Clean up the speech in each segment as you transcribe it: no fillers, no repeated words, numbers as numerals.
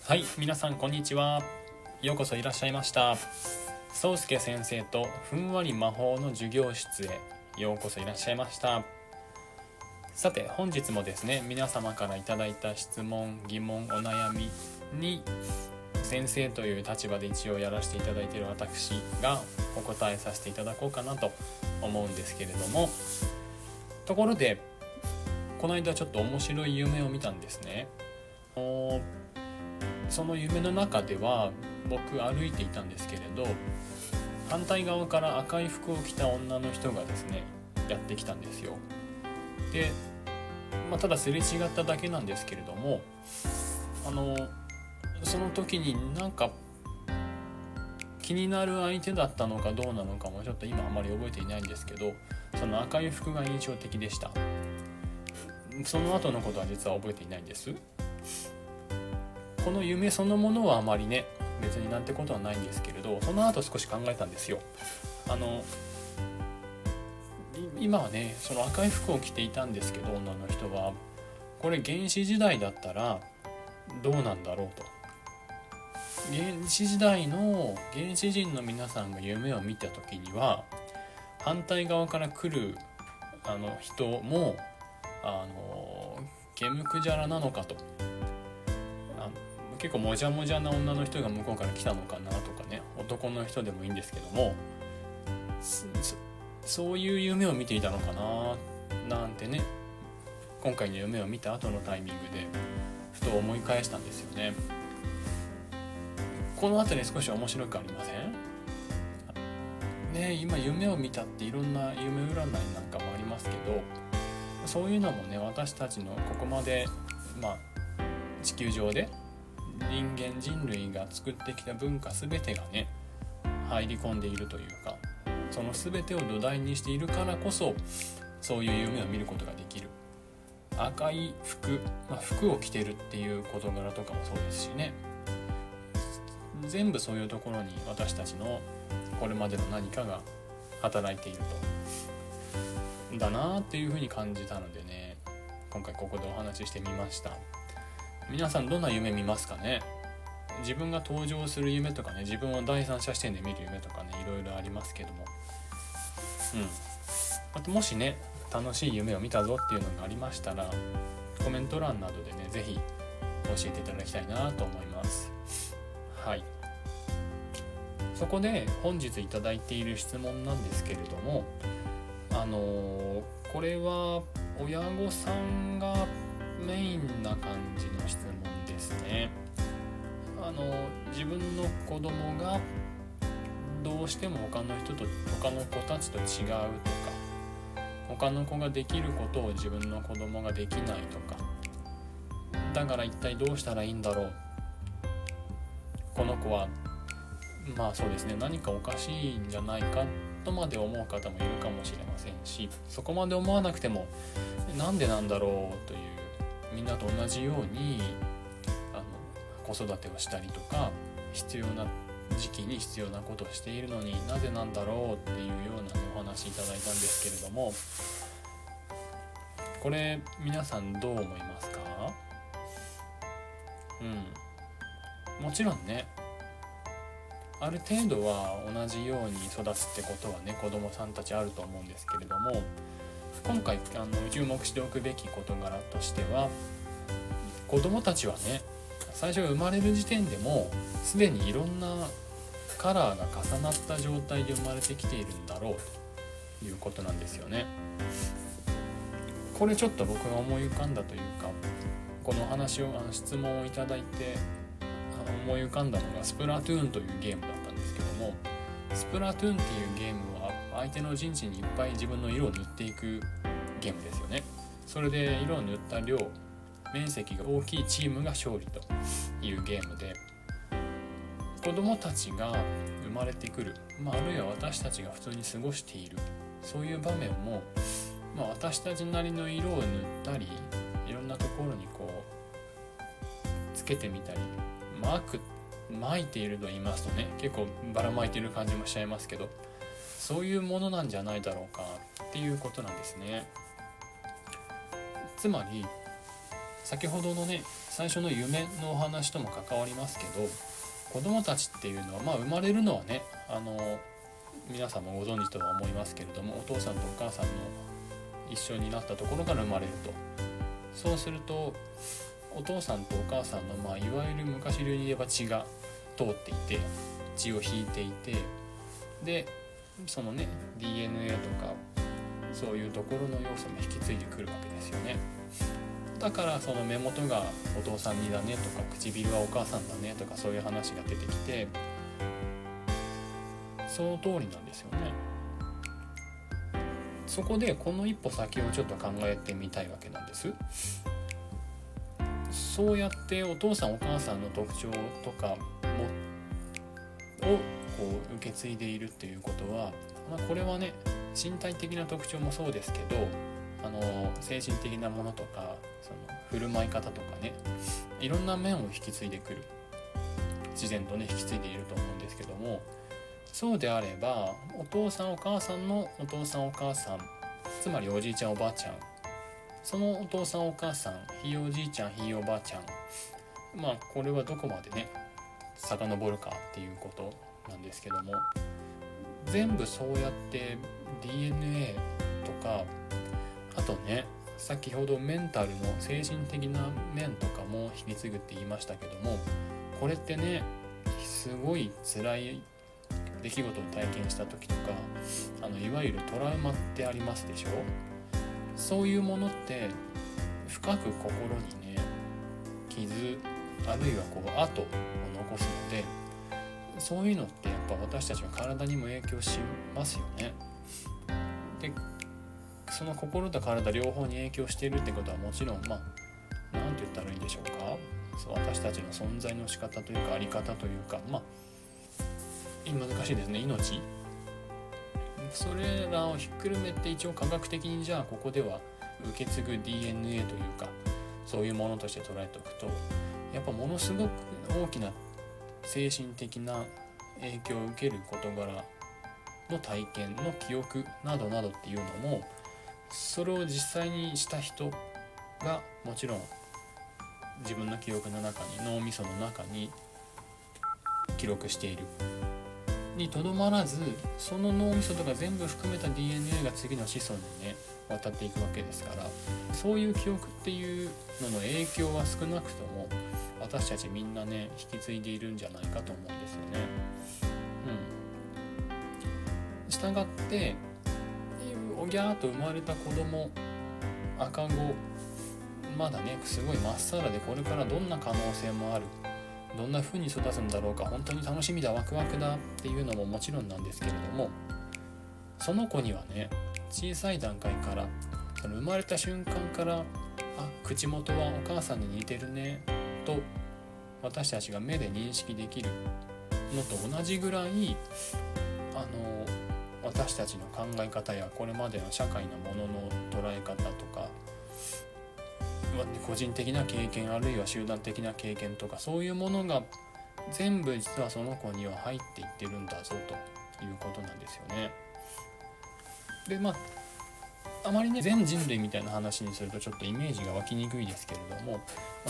はい、皆さんこんにちは。ようこそいらっしゃいました。宗介先生とふんわり魔法の授業室へようこそいらっしゃいました。さて本日もですね、皆様からいただいた質問、疑問、お悩みに先生という立場で一応やらせていただいている私がお答えさせていただこうかなと思うんですけれども、ところでこの間ちょっと面白い夢を見たんですね。その夢の中では僕歩いていたんですけれど、反対側から赤い服を着た女の人がですねやってきたんですよ。で、ただすれ違っただけなんですけれども、その時になんか気になる相手だったのかどうなのかもちょっと今あまり覚えていないんですけど、その赤い服が印象的でした。その後のことは実は覚えていないんです。この夢そのものはあまりね別になんてことはないんですけれど、その後少し考えたんですよ。今はねその赤い服を着ていたんですけど、女の人はこれ原始時代だったらどうなんだろうと。原始時代の原始人の皆さんが夢を見た時には反対側から来る人もゲムクジャラなのかと、結構もじゃもじゃな女の人が向こうから来たのかなとかね、男の人でもいいんですけども、そういう夢を見ていたのかななんてね、今回の夢を見た後のタイミングでふと思い返したんですよね。この辺り少し面白くありませんね。今夢を見たっていろんな夢占いなんかもありますけど、そういうのもね私たちのここまで地球上で人類が作ってきた文化全てがね入り込んでいるというか、その全てを土台にしているからこそそういう夢を見ることができる。赤い服、服を着てるっていう事柄とかもそうですしね、全部そういうところに私たちのこれまでの何かが働いているとだなっていうふうに感じたのでね、今回ここでお話ししてみました。皆さんどんな夢見ますかね。自分が登場する夢とかね、自分を第三者視点で見る夢とかね、いろいろありますけども、あともしね楽しい夢を見たぞっていうのがありましたらコメント欄などでねぜひ教えていただきたいなと思います。はい、そこで本日いただいている質問なんですけれども、これは親御さんがメインな感じの質問ですね。自分の子供がどうしても他の子たちと違うとか、他の子ができることを自分の子供ができないとか、だから一体どうしたらいいんだろう、この子はそうですね何かおかしいんじゃないかとまで思う方もいるかもしれませんし、そこまで思わなくてもなんでなんだろうという、みんなと同じように子育てをしたりとか必要な時期に必要なことをしているのになぜなんだろうっていうようなお話いただいたんですけれども、これ皆さんどう思いますか？もちろんねある程度は同じように育つってことはね子供さんたちあると思うんですけれども、今回注目しておくべき事柄としては、子供たちはね最初生まれる時点でもすでにいろんなカラーが重なった状態で生まれてきているんだろうということなんですよね。これちょっと僕が思い浮かんだというか、この話を質問をいただいて思い浮かんだのがスプラトゥーンというゲームだったんですけども、スプラトゥーンっていうゲームは相手の陣地にいっぱい自分の色を塗っていくゲームですよね。それで色を塗った量、面積が大きいチームが勝利というゲームで、子供たちが生まれてくる、あるいは私たちが普通に過ごしているそういう場面も、私たちなりの色を塗ったりいろんなところにこうつけてみたり、撒いていると言いますとね結構ばらまいている感じもしちゃいますけど、そういうものなんじゃないだろうかっていうことなんですね。つまり先ほどのね最初の夢のお話とも関わりますけど、子供たちっていうのは生まれるのはね皆さんもご存知とは思いますけれども、お父さんとお母さんの一緒になったところから生まれると。そうするとお父さんとお母さんのいわゆる昔流に言えば血が通っていて、血を引いていて、でそのね DNA とかそういうところの要素も引き継いでくるわけですよね。だからその目元がお父さん似だねとか、唇はお母さんだねとか、そういう話が出てきて、その通りなんですよね。そこでこの一歩先をちょっと考えてみたいわけなんです。そうやってお父さんお母さんの特徴とかをこう受け継いでいるっていうことは、これはね身体的な特徴もそうですけど、精神的なものとか、その振る舞い方とかね、いろんな面を引き継いでくる、自然とね引き継いでいると思うんですけども、そうであればお父さんお母さんのお父さんお母さん、つまりおじいちゃんおばあちゃん、そのお父さんお母さん、ひいおじいちゃんひいおばあちゃん、これはどこまでね遡るかっていうことなんですけども、全部そうやって DNA とか、あとね先ほどメンタルの精神的な面とかも引き継ぐって言いましたけども、これってねすごい辛い出来事を体験した時とか、いわゆるトラウマってありますでしょ。そういうものって深く心にね傷、あるいは跡を残すので、そういうのってやっぱ私たちは体にも影響しますよね。でその心と体両方に影響しているってことはもちろんなんて言ったらいいんでしょうか、私たちの存在の仕方というかあり方というか、難しいですね、命、それらをひっくるめて一応科学的にじゃあここでは受け継ぐ DNA というかそういうものとして捉えておくと、やっぱものすごく大きな精神的な影響を受ける事柄の体験の記憶などなどっていうのも、それを実際にした人がもちろん自分の記憶の中に、脳みその中に記録しているにとどまらず、その脳みそとか全部含めた DNA が次の子孫にね渡っていくわけですから、そういう記憶っていうのの影響は少なくとも私たちみんなね引き継いでいるんじゃないかと思うんですよね。したがっておぎゃーと生まれた子供、赤子、まだねすごいまっさらで、これからどんな可能性もある、どんな風に育つんだろうか、本当に楽しみだ、ワクワクだっていうのももちろんなんですけれども、その子にはね小さい段階から、その生まれた瞬間から、口元はお母さんに似てるねと私たちが目で認識できるのと同じぐらい、私たちの考え方やこれまでの社会のものの捉え方とか、個人的な経験あるいは集団的な経験とか、そういうものが全部実はその子には入っていってるんだぞということなんですよね。であまりね全人類みたいな話にするとちょっとイメージが湧きにくいですけれども、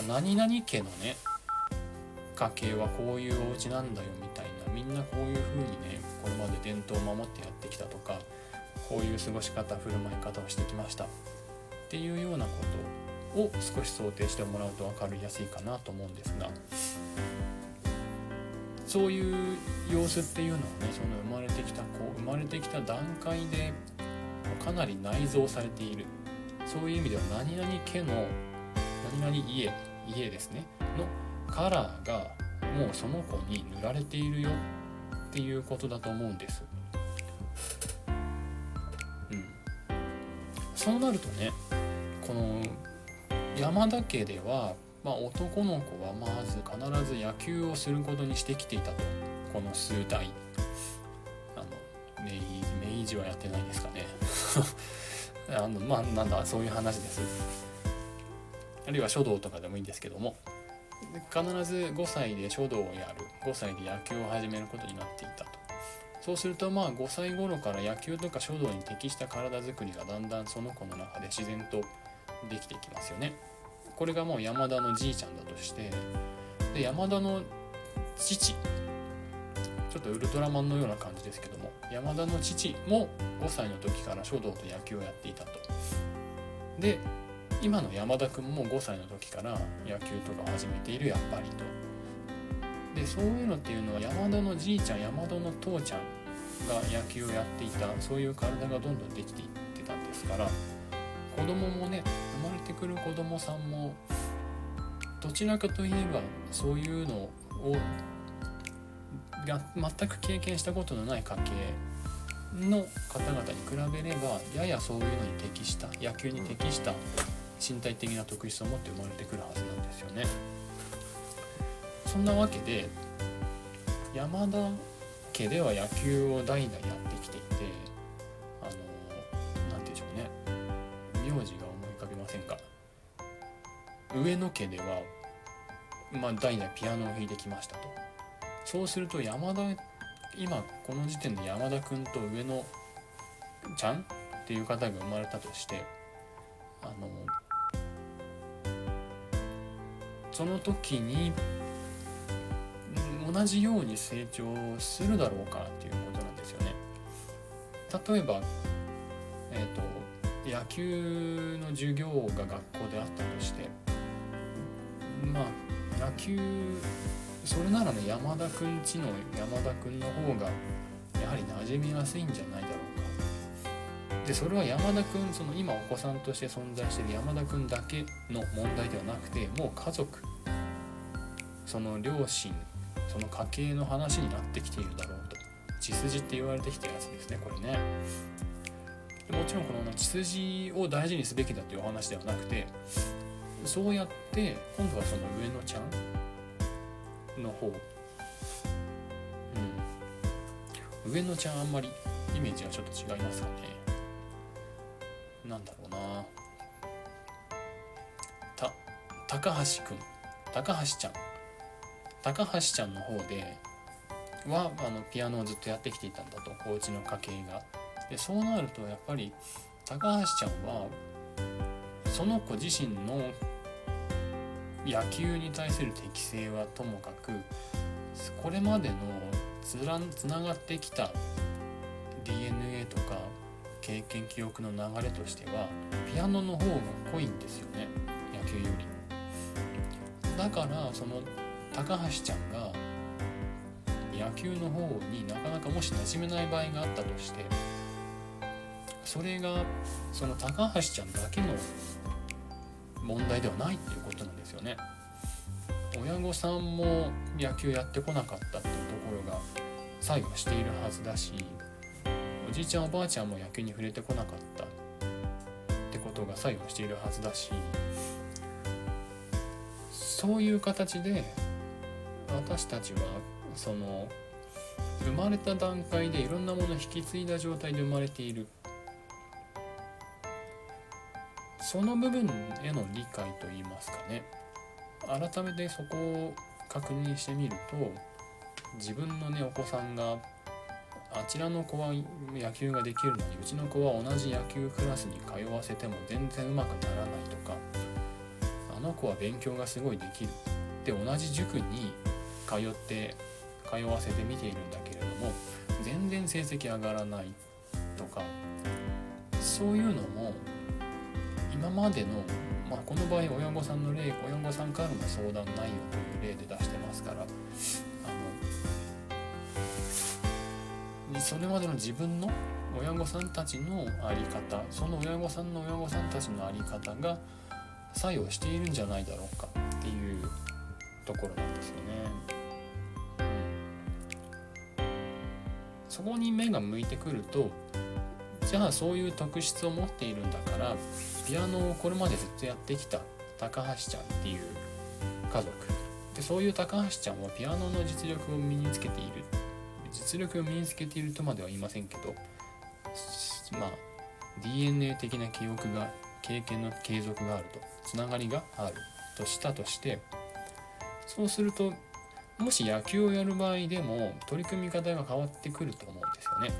何々家のね家系はこういうお家なんだよみたいな、みんなこういう風にねこれまで伝統を守ってやってきたとか、こういう過ごし方振る舞い方をしてきましたっていうようなことを少し想定してもらうと分かりやすいかなと思うんですが、そういう様子っていうのはね、その生まれてきた段階でかなり内蔵されている、そういう意味では何々家の何々家ですねのカラーがもうその子に塗られているよっていうことだと思うんです。そうなるとね、この山田家では、男の子はまず必ず野球をすることにしてきていたと。この数代明治はやってないですかねなんだそういう話です。あるいは書道とかでもいいんですけども、必ず5歳で書道をやる、5歳で野球を始めることになっていたと。そうすると5歳頃から野球とか書道に適した体づくりがだんだんその子の中で自然とできていきますよね。これがもう山田のじいちゃんだとして、で山田の父、ちょっとウルトラマンのような感じですけども、山田の父も5歳の時から書道と野球をやっていたと。で今の山田くんも5歳の時から野球とか始めている、やっぱりと。でそういうのっていうのは山田のじいちゃん、山田の父ちゃんが野球をやっていた、そういう体がどんどんできていってたんですから、子供もね、生まれてくる子供さんもどちらかといえばそういうのをが全く経験したことのない家系の方々に比べれば、ややそういうのに適した、野球に適した身体的な特質を持って生まれてくるはずなんですよね。そんなわけで山田家では野球を代々やってきていて、なんていうんでしょうね、名字が思い浮かびませんか。上野家では、代々ピアノを弾いてきましたと。そうすると今この時点で山田くんと上野ちゃんっていう方が生まれたとして、その時に同じように成長するだろうかっていうことなんですよね。例えば、野球の授業が学校であったとして、野球それならね、山田くんちの山田くんの方がやはり馴染みやすいんじゃないだろうか。でそれは山田くん、その今お子さんとして存在している山田くんだけの問題ではなくて、もう家族、その両親、その家系の話になってきているだろうと。血筋って言われてきたやつですね、これね。もちろんこの血筋を大事にすべきだというお話ではなくて、そうやって今度はその上野ちゃんの方、上野ちゃん、あんまりイメージはちょっと違いますかね。なんだろうな、高橋くん、高橋ちゃんの方ではピアノをずっとやってきていたんだと、お家の家系が。でそうなるとやっぱり高橋ちゃんはその子自身の野球に対する適性はともかく、これまでのつながってきた DNA とか経験記憶の流れとしてはピアノの方が濃いんですよね、野球より。だからその高橋ちゃんが野球の方になかなかもし馴染めない場合があったとして、それがその高橋ちゃんだけの問題ではないっていうことなんですよね。親御さんも野球やってこなかったっていうところが作用しているはずだし、おじいちゃんおばあちゃんも野球に触れてこなかったってことが作用しているはずだし、そういう形で私たちはその生まれた段階でいろんなものを引き継いだ状態で生まれている、その部分への理解といいますかね、改めてそこを確認してみると、自分のねお子さんがあちらの子は野球ができるのにうちの子は同じ野球クラスに通わせても全然うまくならないとか、あの子は勉強がすごいできるで同じ塾に通わせてみているんだけれども全然成績上がらないとか、そういうのも今までの、この場合親御さんからの相談内容という例で出してますから、それまでの自分の親御さんたちの在り方、その親御さんの親御さんたちの在り方が作用しているんじゃないだろうかっていうところなんですよね。そこに目が向いてくると、じゃあそういう特質を持っているんだからピアノをこれまでずっとやってきた高橋ちゃんっていう家族で、そういう高橋ちゃんはピアノの実力を身につけているとまでは言いませんけど、DNA 的な記憶が経験の継続があると、つながりがあるとしたとして、そうするともし野球をやる場合でも取り組み方が変わってくると思うんですよね。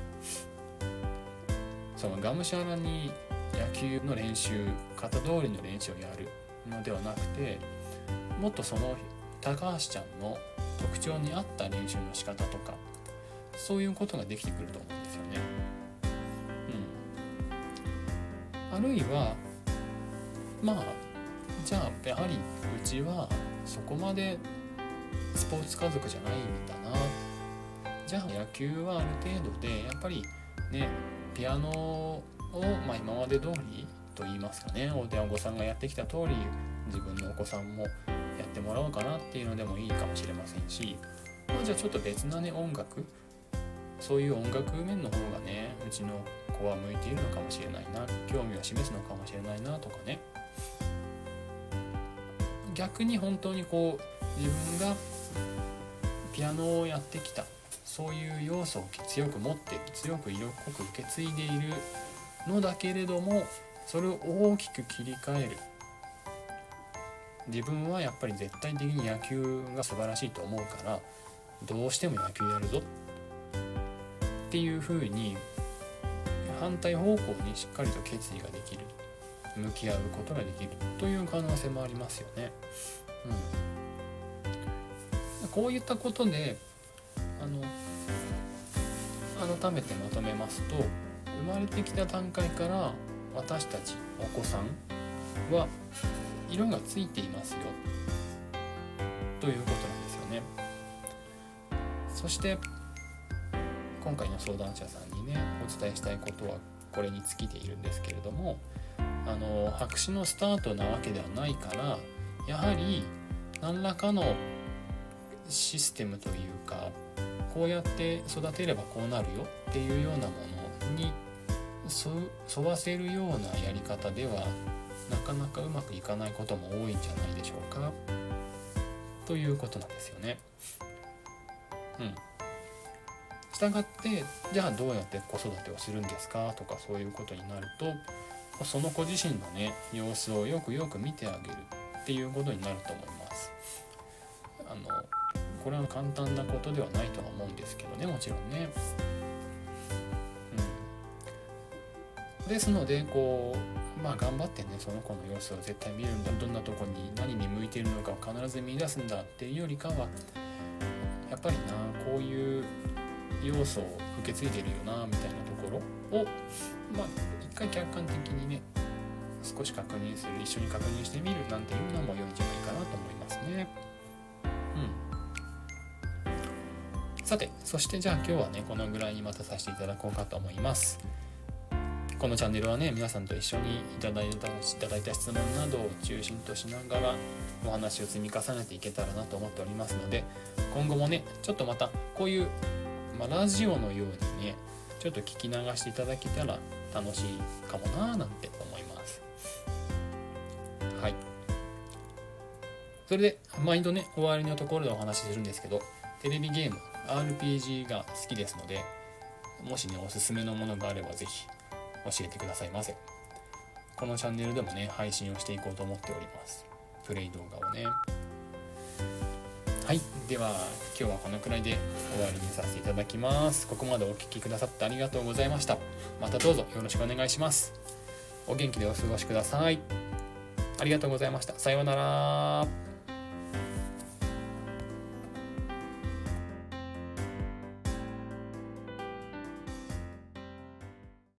そのがむしゃらに野球の練習、型通りの練習をやる、のではなくて、もっとその高橋ちゃんの特徴に合った練習の仕方とか、そういうことができてくると思うんですよね。あるいはじゃあやはりうちはそこまでスポーツ家族じゃないんだな、じゃあ野球はある程度でやっぱりね、ピアノを今まで通りと言いますかね、お子さんがやってきた通り自分のお子さんもやってもらおうかなっていうのでもいいかもしれませんし、じゃあちょっと別なね音楽、そういう音楽面の方がねうちの子は向いているのかもしれないな、興味を示すのかもしれないなとかね、逆に本当に自分がピアノをやってきたそういう要素を強く持って強く色濃く受け継いでいるのだけれども、それを大きく切り替える、自分はやっぱり絶対的に野球が素晴らしいと思うからどうしても野球やるぞっていう風に反対方向にしっかりと決意ができる、向き合うことができるという可能性もありますよね。こういったことで改めてまとめますと、生まれてきた段階から私たちお子さんは色がついていますよということなんですよね。そして今回の相談者さんにねお伝えしたいことはこれに尽きているんですけれども、白紙のスタートなわけではないから、やはり何らかのシステムというか、こうやって育てればこうなるよっていうようなものに沿わせるようなやり方ではなかなかうまくいかないことも多いんじゃないでしょうかということなんですよね。したがってじゃあどうやって子育てをするんですかとか、そういうことになるとその子自身のね様子をよくよく見てあげるっていうことになると思います。これは簡単なことではないとは思うんですけどね、もちろんね。ですので頑張ってねその子の様子を絶対見るんだ、どんなとこに何に向いているのかを必ず見出すんだっていうよりかは、やっぱりこういう要素を受け継いでるよなみたいなところを一回客観的にね少し確認する、一緒に確認してみるなんていうのも良いんじゃないかなと思いますね。さて、そしてじゃあ今日はねこのぐらいにまたさせていただこうかと思います。このチャンネルはね皆さんと一緒にいただいた質問などを中心としながらお話を積み重ねていけたらなと思っておりますので、今後もねちょっとまたこういう、ラジオのようにねちょっと聞き流していただけたら楽しいかもななんて思います。はい、それで毎度ね終わりのところでお話しするんですけど、テレビゲーム RPG が好きですので、もしねおすすめのものがあればぜひ教えてくださいませ。このチャンネルでもね配信をしていこうと思っております。プレイ動画をね。はい、では今日はこのくらいで終わりにさせていただきます。ここまでお聞きくださってありがとうございました。またどうぞよろしくお願いします。お元気でお過ごしください。ありがとうございました。さようなら。